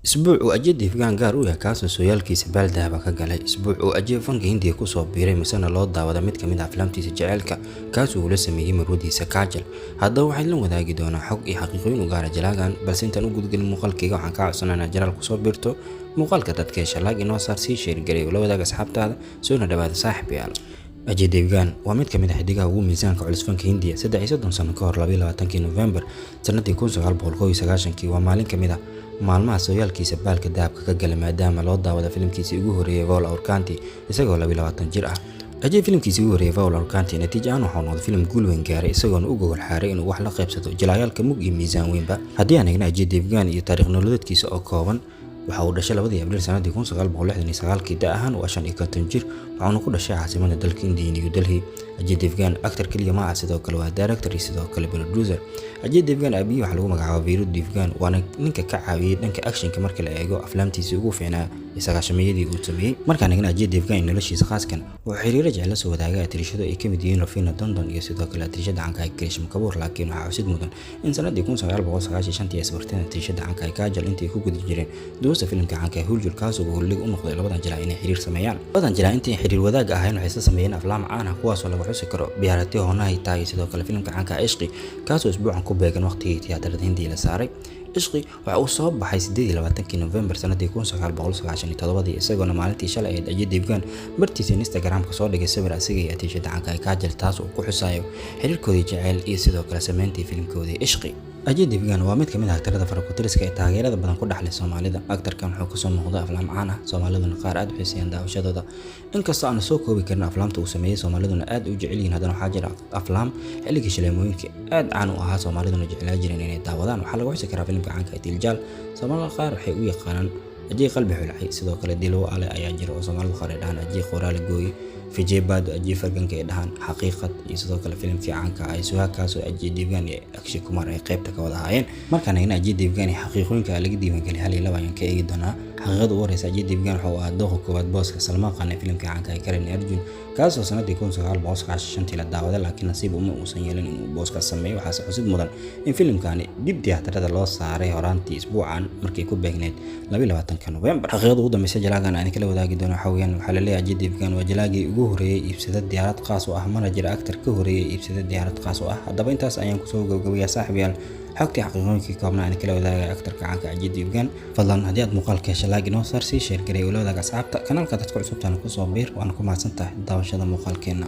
اسبوع واجي ديفغان gaar u yahay kaasoo sooyaalkiisa baaldahaba ka galay isbuuc oo ajiib fanka Hindiya ku soo biiray misana loo daawada mid kamid ah aflaamtiisa jaceylka kaasoo uu la sameeyay marwadiisa Kajal hadda waxay la wadaagi doonaa xog iyo xaqiiqooyin u gaar ah jalaagan balse intaan u gudgelin muuqaalkayga waxaan ka codsanaynaa jalaal ku soo biirto muuqaalka dadka shalaag inoo saar si share gareey la wadaaga asxaabtaada soo dhawaada saaxiibayaal Ajay Devgan waa mid kamid ah xidigaha ugu miisaanka culus fanka Hindiya 30 sano ka hor 22 November sanadii 1990 waa maalin kamid ah maalmaha sooyaalkiisa baalka dahabka ka galay maadaama loo daawado filimkiisa ugu horeeyay Vaul Aur Kanti isagoo 22 jir ah Ajay filimkiisa ugu horeeyay Vaul Aur Kanti natiijo aan waxaa noqday filim guul weyn gaaray isagoo u gogol xaaray inuu wax la qaybsado jilaayaalka mug iyo miisaan weynba haddii aan eegna Ajay Devgan iyo taariikh nololeedkiisa oo kooban waxa uu dhashay 2 Abriil sanadii 1969 da ahaan waa 55 jir waxaana ku dhashay caasimada dalka India New Delhi Ajay Devgan actor kaliya ma aha sidoo kale waa director iyo sidoo kale producer Ajay Devgan abiyi waxa lagu magacaabay Viru Devgan waana ninka ka caawiyay dhanka actionka marka la eego aflaamtiisa ugu fiicnaa sagaashameeyadii uu sameeyay markaan eegna Ajay Devgan noloshiisa khaaskan wuxuu xiriir jecel la soo wadaagay atirishada ay kamid yihiin Rafina Tandon iyo sidoo kale atirishada caanka ah Karishma Kapoor laakiin waxa xusid mudan in sanadii 1995 ay isbarteen atirishada caanka ah Kajal intii ku guda jireen duusta filimka caanka ah Huljul kaasoo uu u noqday labadan jilaa inay xiriir sameeyaan labadan jilaa intii xiriir wadaag ahayn waxay sameeyeen aflaam caan ah kuwaas oo lagu xusi karo Biharati Honahi taay sidoo kale filimka caanka ah Ishqi kaasoo isbuucan ku beegan waqtigii tiyaatarada Hindiya la saaray Ishqi waxa uu soo baxay 28 November sanadii 1997 isagoo maalintii shalay ee Ajay Devgan bartiisa Instagram ka soo dhigay sawir asiga iyo atirishada caanka ah Kajal taas oo ku xusayo xiriirkoodii jacayl iyo sidoo kale sameyntii filimkoodii Ishqi Ajay Devgan waa mid kamid ah aktarada farakutiriska ee taageerada badan ku dhaxlay Soomaalida aktarkan wuxuu ku soo muuqday aflaam caan ah Soomaaliduna qaar aad u xiiseeyaan daawashadooda inkastoo aan soo koobi karin aflaamta uu sameeyay Soomaaliduna aad u jecel yihiin haddana waxaa jira aflaam xilliga shileemooyinka aad caan u ahaa Soomaaliduna jecel jireen inay daawadaan waxa lagu xusi karaa filimka caanka ah Diljaal Soomaalida qaar waxay u yaqaanaan Ajay qalbi xulxay sidoo kale Dilo Ale ayaa jira oo Soomaalida qaar ay dhahan Ajay qoraal gooy Vijay Badu Ajay farganka ay dhahan xaqiiqad iyo sidoo kale filimkii caanka ah Suhakaasoo Ajay Devgan iyo Akshay Kumar ay qaybta ka wada ahaayeen markaan eegna Ajay Devgan xaqiiqooyinka laga diiwaan galiyay hal iyo laba ayaan ka eegi doonaa xaqiiqada ugu horeysa Ajay Devgan waxa uu ahaa dooqa koowaad booska Salman Khan ee filimka caanka ah Karan Arjun kaasoo sanadii 1995 la daawaday laakiin nasiib uma uusan yeelan inuu booska sameeyo waxaase xusid mudan in filimkani dib tiyaatarada loo saaray horaantii isbuucan markii ku beegneed 22 November xaqiiqada ugu dambeysay jalaagan aan kala wadaagi doono xawiyaan waxa la leeyahay Ajay Devgan waa jalaagii ugu horeeyay iibsada diyaarad qaas oo ah manager actor ka horeeyay iibsada diyaarad qaas oo ah haddaba intaas ayaan ku soo gabagabeeyaa saaxiibayaal xogtii xaqiiqooyinkii koobnaa aan kala wadaagay actorka caanka Ajay Devgan fadlan haddii aad muuqaalka shalaag inoo saar si share gareey oo la wadaaga asxaabta kanaalka dadka cusubtaan ku soo biir waan ku mahadsantahay daawashada muuqaalkeena